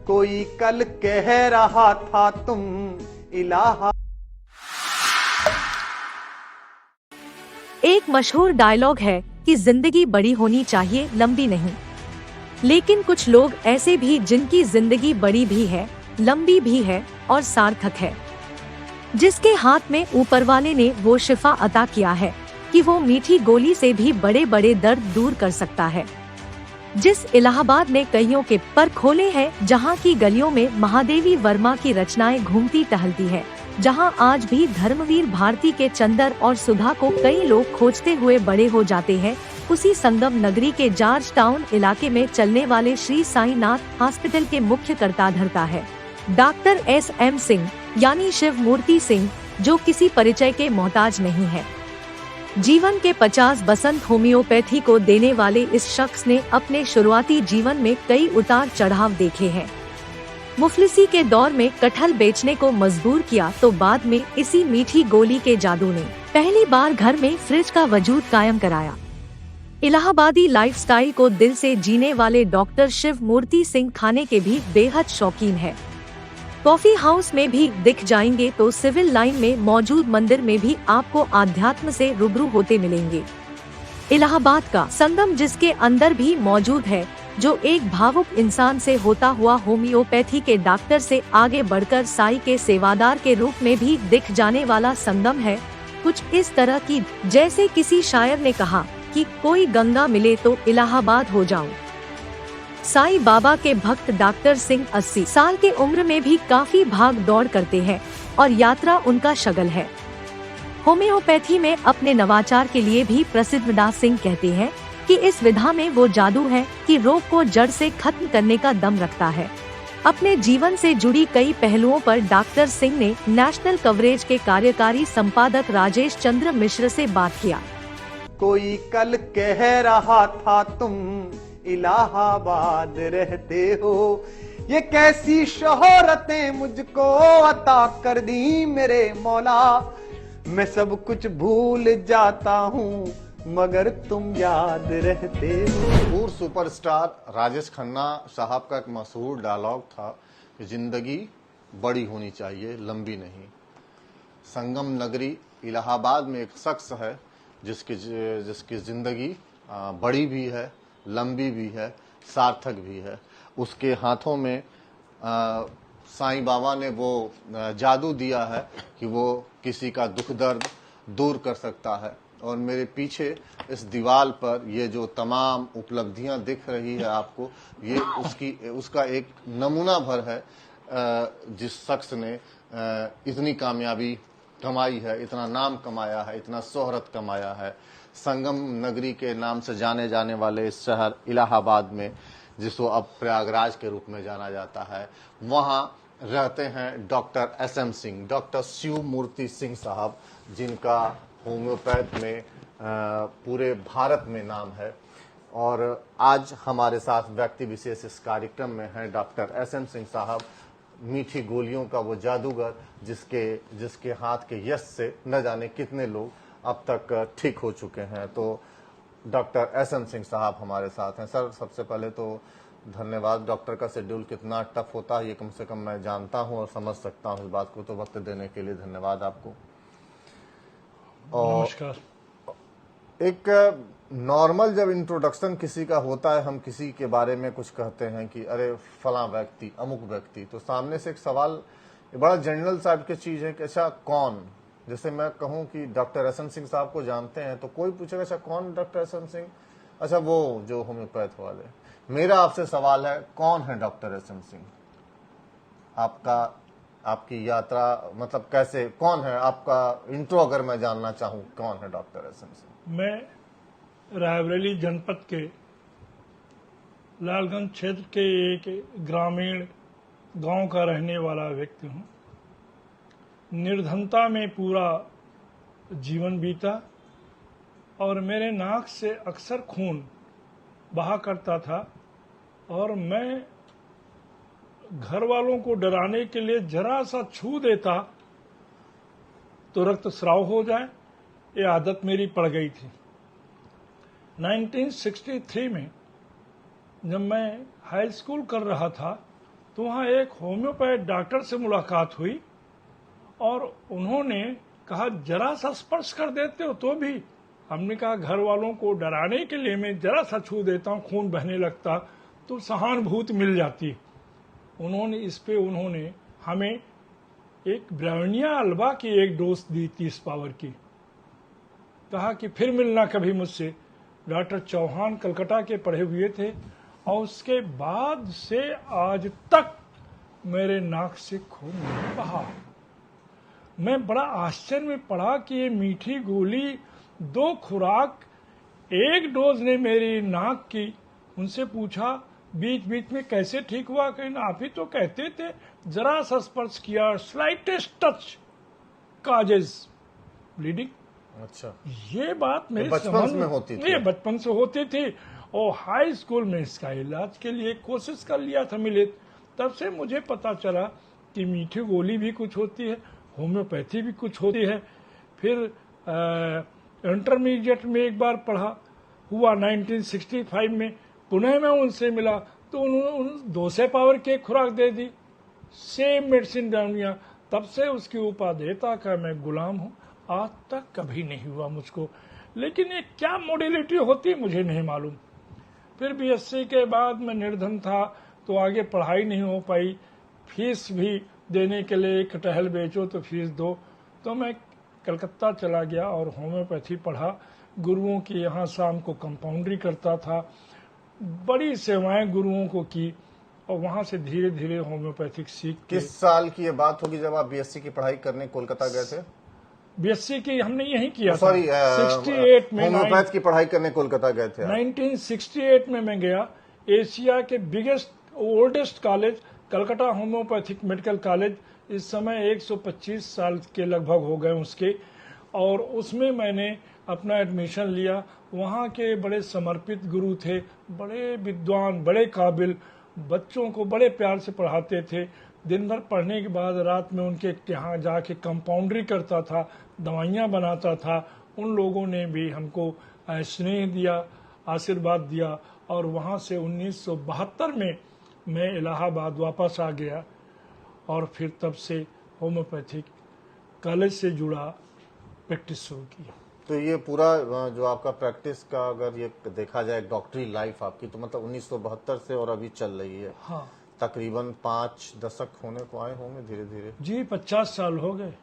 कोई कल कह रहा था तुम इलाहा। एक मशहूर डायलॉग है कि जिंदगी बड़ी होनी चाहिए, लंबी नहीं। लेकिन कुछ लोग ऐसे भी जिनकी जिंदगी बड़ी भी है, लंबी भी है और सार्थक है, जिसके हाथ में ऊपर वाले ने वो शिफा अता किया है कि वो मीठी गोली से भी बड़े बड़े दर्द दूर कर सकता है। जिस इलाहाबाद ने कईयों के पर खोले हैं, जहाँ की गलियों में महादेवी वर्मा की रचनाएं घूमती टहलती है, जहाँ आज भी धर्मवीर भारती के चंदर और सुधा को कई लोग खोजते हुए बड़े हो जाते हैं, उसी संगम नगरी के जॉर्ज टाउन इलाके में चलने वाले श्री साईं नाथ हॉस्पिटल के मुख्य कर्ता-धर्ता है डॉक्टर SM सिंह यानी शिव मूर्ति सिंह, जो किसी परिचय के मोहताज नहीं है। जीवन के 50 बसंत होम्योपैथी को देने वाले इस शख्स ने अपने शुरुआती जीवन में कई उतार चढ़ाव देखे हैं। मुफलिसी के दौर में कटहल बेचने को मजबूर किया तो बाद में इसी मीठी गोली के जादू ने पहली बार घर में फ्रिज का वजूद कायम कराया। इलाहाबादी लाइफस्टाइल को दिल से जीने वाले डॉक्टर शिव मूर्ति सिंह खाने के भी बेहद शौकीन है। कॉफी हाउस में भी दिख जाएंगे तो सिविल लाइन में मौजूद मंदिर में भी आपको आध्यात्म से रूबरू होते मिलेंगे। इलाहाबाद का संगम जिसके अंदर भी मौजूद है, जो एक भावुक इंसान से होता हुआ होम्योपैथी के डॉक्टर से आगे बढ़कर साई के सेवादार के रूप में भी दिख जाने वाला संगम है। कुछ इस तरह की जैसे किसी शायर ने कहा कि कोई गंगा मिले तो इलाहाबाद हो जाऊं। साईं बाबा के भक्त डॉक्टर सिंह 80 साल के उम्र में भी काफी भाग दौड़ करते हैं और यात्रा उनका शगल है। होम्योपैथी में अपने नवाचार के लिए भी प्रसिद्ध डॉ सिंह कहते हैं कि इस विधा में वो जादू है कि रोग को जड़ से खत्म करने का दम रखता है। अपने जीवन से जुड़ी कई पहलुओं पर डॉक्टर सिंह ने नेशनल कवरेज के कार्यकारी संपादक राजेश चंद्र मिश्र से बात किया। कोई कल कह रहा था तुम इलाहाबाद रहते हो, ये कैसी शोहरतें मुझको अता कर दी मेरे मौला। मैं सब कुछ भूल जाता हूँ मगर तुम याद रहते हो। पूर्व सुपरस्टार राजेश खन्ना साहब का एक मशहूर डायलॉग था कि जिंदगी बड़ी होनी चाहिए, लंबी नहीं। संगम नगरी इलाहाबाद में एक शख्स है जिसकी जिंदगी बड़ी भी है, लंबी भी है, सार्थक भी है। उसके हाथों में साईं बाबा ने वो जादू दिया है कि वो किसी का दुख दर्द दूर कर सकता है। और मेरे पीछे इस दीवार पर ये जो तमाम उपलब्धियां दिख रही है आपको, ये उसका एक नमूना भर है जिस शख्स ने इतनी कामयाबी कमाई है, इतना नाम कमाया है, इतना शोहरत कमाया है। संगम नगरी के नाम से जाने जाने वाले इस शहर इलाहाबाद में, जिसको अब प्रयागराज के रूप में जाना जाता है, वहाँ रहते हैं doctor SM Singh, doctor Shiv Murthy Singh sahab, जिनका होम्योपैथ में पूरे भारत में नाम है। और आज हमारे साथ व्यक्ति विशेष इस कार्यक्रम में है डॉक्टर SM सिंह साहब, मीठी गोलियों का वो जादूगर जिसके हाथ के यश से न जाने कितने लोग अब तक ठीक हो चुके हैं। तो डॉक्टर SM सिंह साहब हमारे साथ हैं। सर, सबसे पहले तो धन्यवाद। डॉक्टर का शेड्यूल कितना टफ होता है ये कम से कम मैं जानता हूं और समझ सकता हूं इस बात को, तो वक्त देने के लिए धन्यवाद आपको। और नमस्कार। एक नॉर्मल जब इंट्रोडक्शन किसी का होता है, हम किसी के बारे में कुछ कहते हैं कि अरे फला व्यक्ति, अमुक व्यक्ति, तो सामने से एक सवाल बड़ा जनरल टाइप की चीज है कि अच्छा कौन। जैसे मैं कहूं कि डॉक्टर SM सिंह साहब को जानते हैं तो कोई पूछेगा अच्छा कौन डॉक्टर SM सिंह, अच्छा वो जो होम्योपैथ वाले। मेरा आपसे सवाल है, कौन है डॉक्टर SM सिंह? आपकी यात्रा मतलब कैसे, कौन है आपका इंट्रो अगर मैं जानना चाहूं, कौन है डॉक्टर SM सिंह? मैं रायबरेली जनपद के लालगंज क्षेत्र के एक ग्रामीण गांव का रहने वाला व्यक्ति हूं। निर्धनता में पूरा जीवन बीता और मेरे नाक से अक्सर खून बहा करता था और मैं घर वालों को डराने के लिए जरा सा छू देता तो रक्तस्राव हो जाए, ये आदत मेरी पड़ गई थी। 1963 में जब मैं हाई स्कूल कर रहा था तो वहाँ एक होम्योपैथ डॉक्टर से मुलाकात हुई और उन्होंने कहा जरा सा स्पर्श कर देते हो तो भी। हमने कहा घर वालों को डराने के लिए मैं जरा सा छू देता हूँ, खून बहने लगता तो सहानुभूति मिल जाती। उन्होंने हमें एक ब्राउनिया अल्बा की एक डोज दी 30 पावर की। कहा कि फिर मिलना कभी मुझसे। डॉक्टर चौहान कलकत्ता के पढ़े हुए थे और उसके बाद से आज तक मेरे नाक से खून नहीं बहा। मैं बड़ा आश्चर्य में पड़ा कि ये मीठी गोली 2 खुराक 1 डोज ने मेरी नाक की। उनसे पूछा बीच बीच में कैसे ठीक हुआ, कहीं आप ही तो कहते थे जरा सा स्पर्श किया, स्लाइटेस्ट टच काजेज ब्लीडिंग। अच्छा, ये बात मेरे बचपन में होती थी? ये बचपन से होती थी और हाई स्कूल में इसका इलाज के लिए कोशिश कर लिया था मिलित। तब से मुझे पता चला कि मीठी गोली भी कुछ होती है, होम्योपैथी भी कुछ होती है। फिर इंटरमीडिएट में एक बार पढ़ा हुआ 1965 में, पुनः मैं उनसे मिला तो उन्होंने 200 पावर की खुराक दे दी, सेम मेडिसिन डालिया। तब से उसकी उपादेयता का मैं गुलाम हूँ, आज तक कभी नहीं हुआ मुझको। लेकिन ये क्या मॉडलिटी होती मुझे नहीं मालूम। फिर बीएससी के बाद मैं निर्धन था तो आगे पढ़ाई नहीं हो पाई, फीस भी देने के लिए एक कटहल बेचो तो फीस दो, तो मैं कलकत्ता चला गया और होम्योपैथी पढ़ा। गुरुओं की यहाँ शाम को कंपाउंड्री करता था, बड़ी सेवाएं गुरुओं को की और वहां से धीरे धीरे होम्योपैथिक सीख के। किस साल की ये बात होगी जब आप बीएससी की पढ़ाई करने कोलकाता गए थे? बीएससी की हमने यही किया सॉरी, 68 में होम्योपैथ की पढ़ाई करने कोलकाता गए थे 1968 में मैं गया। एशिया के biggest oldest college Calcutta homeopathic medical college, इस समय 125 साल के लगभग हो गए उसके, और उसमें मैंने अपना एडमिशन लिया। वहाँ के बड़े समर्पित गुरु थे, बड़े विद्वान, बड़े काबिल, बच्चों को बड़े प्यार से पढ़ाते थे। दिन भर पढ़ने के बाद रात में उनके यहाँ जाके कंपाउंड्री करता था, दवाइयाँ बनाता था। उन लोगों ने भी हमको स्नेह दिया, आशीर्वाद दिया और वहाँ से 1972 में मैं इलाहाबाद वापस आ गया और फिर तब से होम्योपैथिक कॉलेज से जुड़ा, प्रैक्टिस शुरू की। तो ये पूरा जो आपका प्रैक्टिस का अगर ये देखा जाए डॉक्टरी लाइफ आपकी, तो मतलब 1972 से और अभी चल रही है। हाँ, तकरीबन 5 दशक होने को आए होंगे धीरे धीरे। जी 50 साल हो गए।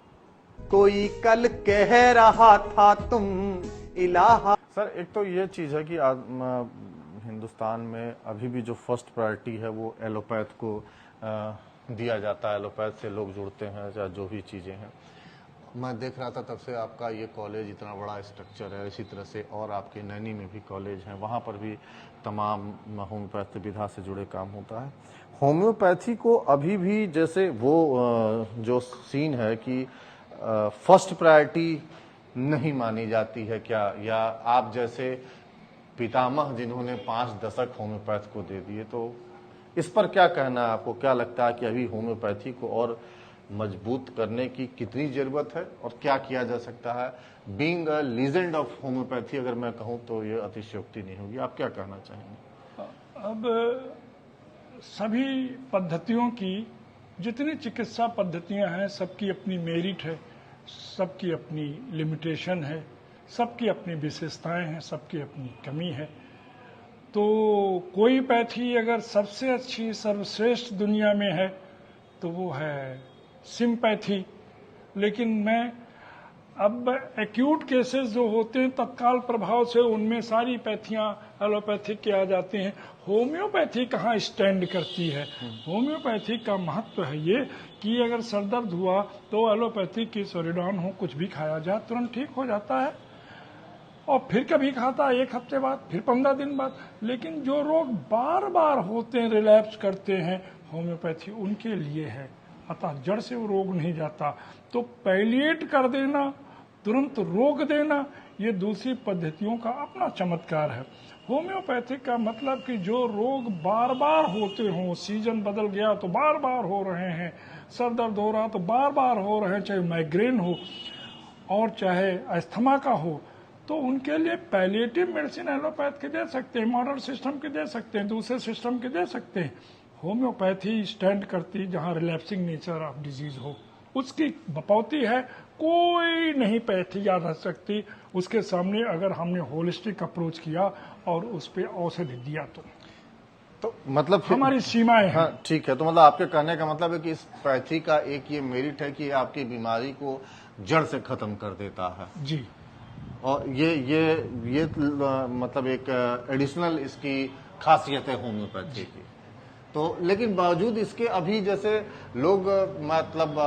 कोई कल कह रहा था तुम इलाहा। सर, एक तो ये चीज है कि हिंदुस्तान में अभी भी जो फर्स्ट प्रायोरिटी है वो एलोपैथ को दिया जाता है। एलोपैथ से लोग जुड़ते हैं, या जो भी चीजें हैं। मैं देख रहा था तब से आपका ये कॉलेज इतना बड़ा स्ट्रक्चर है, इसी तरह से और आपके नैनी में भी कॉलेज हैं, वहाँ पर भी तमाम होम्योपैथी विधा से जुड़े काम होता है। होम्योपैथी को अभी भी जैसे वो जो सीन है कि फर्स्ट प्रायोरिटी नहीं मानी जाती है क्या, या आप जैसे पितामह जिन्होंने 5 दशक होम्योपैथ को दे दिए, तो इस पर क्या कहना है आपको? क्या लगता है कि अभी होम्योपैथी को और मजबूत करने की कितनी जरूरत है और क्या किया जा सकता है? Being a legend of homeopathy अगर मैं कहूं तो ये अतिशयोक्ति नहीं होगी। आप क्या कहना चाहेंगे? अब सभी पद्धतियों की, जितनी चिकित्सा पद्धतियां हैं, सबकी अपनी मेरिट है, सबकी अपनी लिमिटेशन है, सबकी अपनी विशेषताएं हैं, सबकी अपनी कमी है। तो कोई पैथी अगर सबसे अच्छी सर्वश्रेष्ठ दुनिया में है तो वो है सिम्पैथी। लेकिन मैं अब एक्यूट केसेस जो होते हैं तत्काल प्रभाव से उनमें सारी पैथियां एलोपैथिक के आ जाते हैं। होम्योपैथी कहाँ स्टैंड करती है? होम्योपैथी का महत्व है ये कि अगर सर दर्द हुआ तो एलोपैथी की सोरिडान हो, कुछ भी खाया जाए तुरंत ठीक हो जाता है, और फिर कभी खाता है 1 हफ्ते बाद, फिर 15 दिन बाद। लेकिन जो रोग बार बार होते हैं, रिलैप्स करते हैं, होम्योपैथी उनके लिए है। अतः जड़ से वो रोग नहीं जाता। तो पैलिएट कर देना, तुरंत रोक देना, ये दूसरी पद्धतियों का अपना चमत्कार है। होम्योपैथिक का मतलब कि जो रोग बार बार होते हों, सीजन बदल गया तो बार बार हो रहे हैं, सर दर्द हो रहा तो बार बार हो रहे हैं, चाहे माइग्रेन हो और चाहे अस्थमा का हो, तो उनके लिए पैलिएटिव मेडिसिन एलोपैथ के दे सकते हैं, मॉडर्न सिस्टम के दे सकते हैं, दूसरे सिस्टम के दे सकते हैं। होम्योपैथी स्टैंड करती जहां रिलैप्सिंग नेचर ऑफ डिजीज हो, उसकी बपौती है। कोई नहीं पैथी याद रख सकती उसके सामने अगर हमने होलिस्टिक अप्रोच किया और उस पे औषधि दिया तो मतलब हमारी सीमाएं हैं। हाँ ठीक है, तो मतलब आपके कहने का मतलब है कि इस पैथी का एक ये मेरिट है कि ये आपकी बीमारी को जड़ से खत्म कर देता है। जी, और ये मतलब एक एडिशनल इसकी खासियत है होम्योपैथी की। तो लेकिन बावजूद इसके अभी जैसे लोग मतलब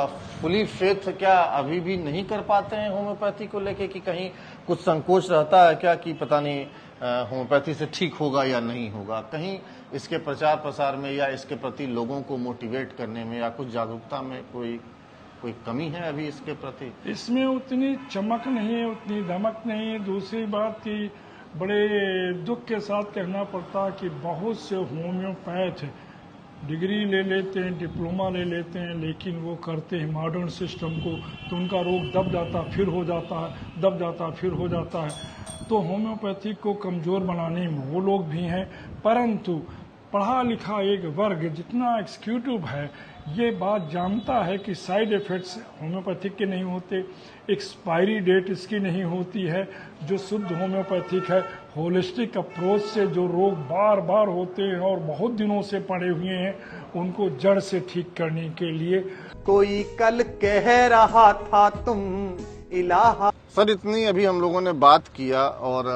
फुली फेथ क्या अभी भी नहीं कर पाते हैं होम्योपैथी को लेके, कि कहीं कुछ संकोच रहता है क्या कि पता नहीं होम्योपैथी से ठीक होगा या नहीं होगा? कहीं इसके प्रचार प्रसार में या इसके प्रति लोगों को मोटिवेट करने में या कुछ जागरूकता में कोई कमी है अभी इसके प्रति? इसमें उतनी चमक नहीं है, उतनी धमक नहीं है। दूसरी बात कि बड़े दुख के साथ कहना पड़ता कि बहुत से होम्योपैथ डिग्री ले लेते हैं, डिप्लोमा ले लेते हैं, लेकिन वो करते हैं मॉडर्न सिस्टम को, तो उनका रोग दब जाता फिर हो जाता है, दब जाता फिर हो जाता है। तो होम्योपैथी को कमज़ोर बनाने में वो लोग भी हैं, परंतु पढ़ा लिखा एक वर्ग जितना एक्सिक्यूटिव है ये बात जानता है कि साइड इफ़ेक्ट्स होम्योपैथिक के नहीं होते, एक्सपायरी डेट इसकी नहीं होती है। जो शुद्ध होम्योपैथिक है, होलिस्टिक अप्रोच से जो रोग बार बार होते हैं और बहुत दिनों से पड़े हुए हैं, उनको जड़ से ठीक करने के लिए। कोई कल कह रहा था तुम इलाहा। सर इतनी अभी हम लोगों ने बात किया और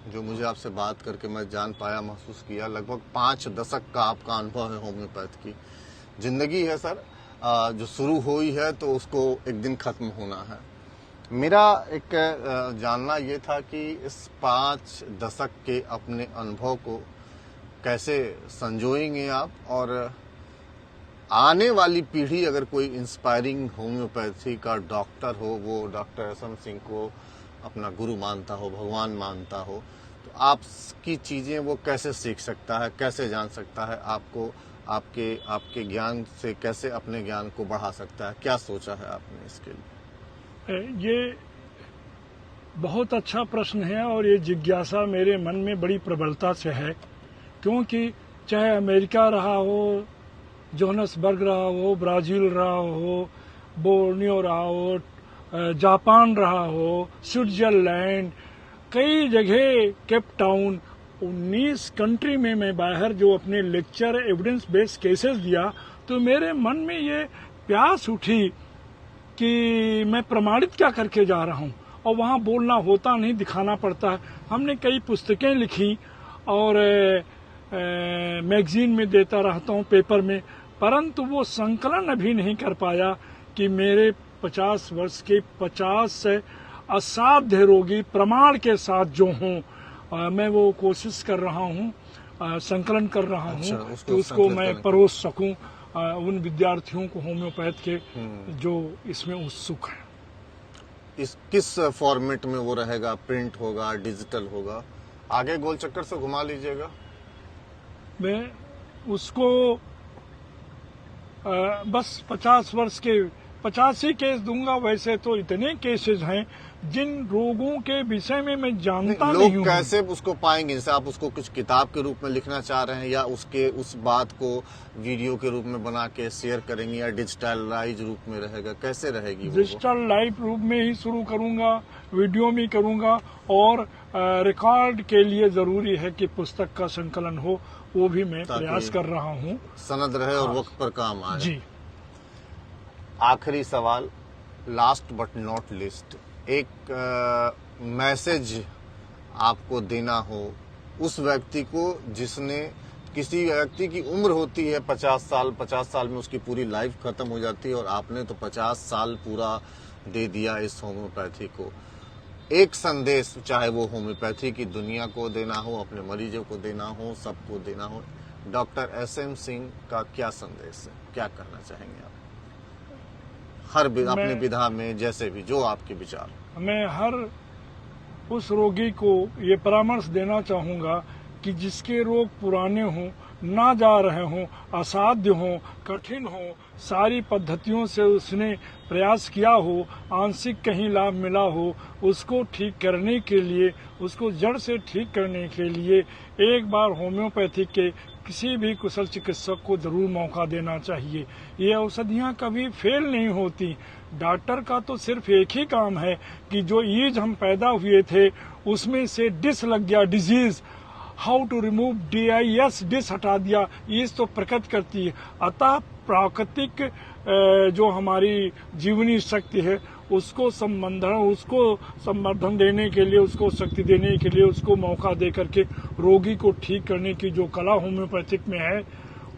जो मुझे आपसे बात करके मैं जान पाया, महसूस किया, लगभग 5 दशक का आपका अनुभव है होम्योपैथ की। जिंदगी है सर, जो शुरू हुई है तो उसको एक दिन खत्म होना है। मेरा एक जानना ये था कि इस 5 दशक के अपने अनुभव को कैसे संजोएंगे आप, और आने वाली पीढ़ी अगर कोई इंस्पायरिंग होम्योपैथी का डॉक्टर हो, वो डॉक्टर एस एम सिंह को अपना गुरु मानता हो, भगवान मानता हो, तो आपकी चीज़ें वो कैसे सीख सकता है, कैसे जान सकता है आपको, आपके ज्ञान से कैसे अपने ज्ञान को बढ़ा सकता है? क्या सोचा है आपने इसके लिए? ये बहुत अच्छा प्रश्न है और ये जिज्ञासा मेरे मन में बड़ी प्रबलता से है, क्योंकि चाहे अमेरिका रहा हो, जोहान्सबर्ग रहा हो, ब्राज़ील रहा हो, बोर्नियो रहा हो, जापान रहा हो, स्विट्जरलैंड, कई जगह, केप टाउन, 19 कंट्री में मैं बाहर जो अपने लेक्चर एविडेंस बेस्ड केसेस दिया, तो मेरे मन में ये प्यास उठी कि मैं प्रमाणित क्या करके जा रहा हूँ, और वहाँ बोलना होता नहीं, दिखाना पड़ता है। हमने कई पुस्तकें लिखी और मैगजीन में देता रहता हूँ, पेपर में, परंतु वो संकलन अभी नहीं कर पाया कि मेरे 50 वर्ष के 50 असाध्य रोगी प्रमाण के साथ जो हों, मैं वो कोशिश कर रहा हूँ, संकलन कर रहा हूँ कि उसको मैं परोस सकूँ उन विद्यार्थियों को होम्योपैथ के जो इसमें उत्सुक हैं। इस किस फॉर्मेट में वो रहेगा? प्रिंट होगा, डिजिटल होगा? आगे गोल चक्कर से घुमा लीजिएगा। मैं उसको बस 50 वर्ष के 85 केस दूंगा। वैसे तो इतने केसेस हैं जिन रोगों के विषय में मैं जानता नहीं हूँ। लोग कैसे उसको पाएंगे? जैसे आप उसको कुछ किताब के रूप में लिखना चाह रहे हैं, या उस बात को वीडियो के रूप में बना के शेयर करेंगे, या डिजिटलाइज रूप में रहेगा? कैसे रहेगी? डिजिटल लाइव रूप में ही शुरू करूंगा, वीडियो में करूंगा, और रिकॉर्ड के लिए जरूरी है कि पुस्तक का संकलन हो, वो भी मैं प्रयास कर रहा हूँ। सनद रहे और वक्त पर काम आए। जी। आखिरी सवाल, लास्ट बट नॉट लिस्ट, एक मैसेज आपको देना हो उस व्यक्ति को जिसने, किसी व्यक्ति की उम्र होती है 50 साल में उसकी पूरी लाइफ खत्म हो जाती है, और आपने तो 50 साल पूरा दे दिया इस होम्योपैथी को। एक संदेश, चाहे वो होम्योपैथी की दुनिया को देना हो, अपने मरीजों को देना हो, सबको देना हो, डॉक्टर एस एम सिंह का क्या संदेश है? क्या कहना चाहेंगे आप? हर अपने विधा में, जैसे भी, जो आपके विचार। मैं हर उस रोगी को ये परामर्श देना चाहूँगा कि जिसके रोग पुराने हों, ना जा रहे हों, असाध्य हों, कठिन हो, सारी पद्धतियों से उसने प्रयास किया हो, आंशिक कहीं लाभ मिला हो, उसको ठीक करने के लिए, उसको जड़ से ठीक करने के लिए एक बार होम्योपैथी के किसी भी कुशल चिकित्सक को जरूर मौका देना चाहिए। ये औषधियाँ कभी फेल नहीं होती। डॉक्टर का तो सिर्फ एक ही काम है कि जो ईज हम पैदा हुए थे उसमें से डिस लग गया, disease, how to remove DIS, dis हटा दिया, ईज तो प्रकट करती है। अतः प्राकृतिक जो हमारी जीवनी शक्ति है उसको संवर्धन देने के लिए, उसको शक्ति देने के लिए, उसको मौका दे करके रोगी को ठीक करने की जो कला होम्योपैथिक में है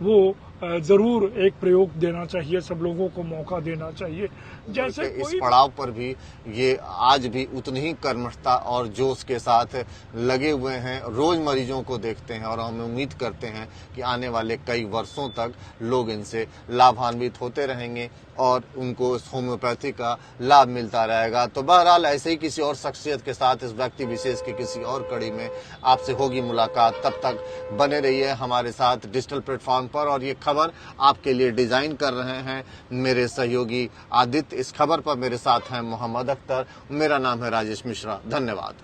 वो जरूर एक प्रयोग देना चाहिए, सब लोगों को मौका देना चाहिए। जैसे इस पड़ाव पर भी ये आज भी उतनी ही कर्मठता और जोश के साथ लगे हुए हैं, रोज मरीजों को देखते हैं और हम उम्मीद करते हैं कि आने वाले कई वर्षों तक लोग इनसे लाभान्वित होते रहेंगे और उनको होम्योपैथी का लाभ मिलता रहेगा। तो बहरहाल ऐसे ही किसी और शख्सियत के साथ, इस व्यक्ति विशेष की किसी और कड़ी में आपसे होगी मुलाकात। तब तक बने रहिए हमारे साथ डिजिटल प्लेटफॉर्म पर। और ये खबर आपके लिए डिजाइन कर रहे हैं मेरे सहयोगी आदित्य। इस खबर पर मेरे साथ हैं मोहम्मद अख्तर। मेरा नाम है राजेश मिश्रा। धन्यवाद।